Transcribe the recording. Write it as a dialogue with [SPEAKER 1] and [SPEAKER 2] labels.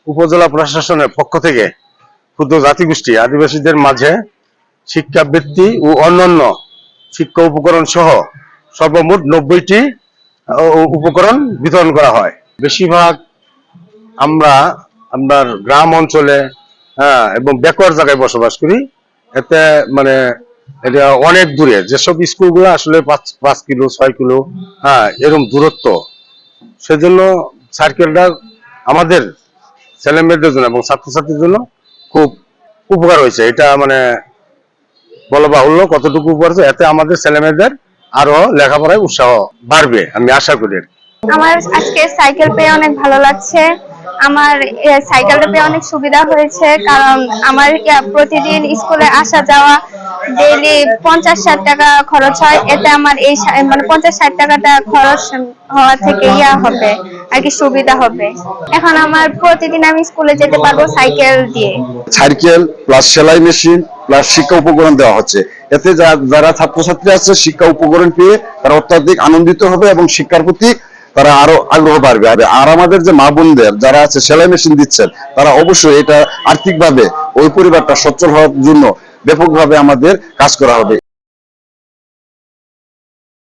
[SPEAKER 1] উপজেলা প্রশাসনের পক্ষ থেকে ক্ষুদ্র জাতিগোষ্ঠী আদিবাসীদের মাঝে শিক্ষাবৃত্তি ও অন্যান্য শিক্ষা উপকরণ সহ সর্বমোট 90টি উপকরণ বিতরণ করা হয়। বেশিরভাগ আমরা আপনার গ্রাম অঞ্চলে এবং ব্যাকওয়ার্ড জায়গায় বসবাস করি। এতে মানে এটা অনেক দূরে, যেসব স্কুলগুলো আসলে 5 কিলো 6 কিলো এরকম দূরত্ব, সেজন্য সার্কেলটা আমাদের ছেলে মেয়েদের জন্য এবং ছাত্রছাত্রীদের জন্য খুব উপকার হয়েছে। এটা মানে বলা বাহুল্য কতটুকু উপকার হয়েছে। এতে আমাদের ছেলে মেয়েদের আরো লেখাপড়ায় উৎসাহ বাড়বে আমি আশা করি।
[SPEAKER 2] আমার আজকে সাইকেল পেয়ে অনেক ভালো লাগছে। আমার সাইকেলটা পেয়ে অনেক সুবিধা হয়েছে, কারণ আমার প্রতিদিন স্কুলে আসা যাওয়া ডেইলি 50-60 টাকা খরচ হয়। এতে আমার এই মানে 50-60 টাকাটা খরচ হওয়া থেকে হবে আর কি, সুবিধা হবে। এখন আমার প্রতিদিন আমি স্কুলে যেতে পারবো সাইকেল দিয়ে।
[SPEAKER 3] সাইকেল প্লাস সেলাই মেশিন প্লাস শিক্ষা উপকরণ দেওয়া হচ্ছে। এতে যারা ছাত্রছাত্রী আছে শিক্ষা উপকরণ পেয়ে তারা অত্যাধিক আনন্দিত হবে এবং শিক্ষার প্রতি তারা আরো আগ্রহ বাড়বে। আর আমাদের যে মা বোনদের যারা আছে সেলাই মেশিন দিচ্ছেন, তারা অবশ্যই এটা আর্থিকভাবে ওই পরিবারটা সচ্ছল হওয়ার জন্য ব্যাপকভাবে আমাদের কাজ করা হবে।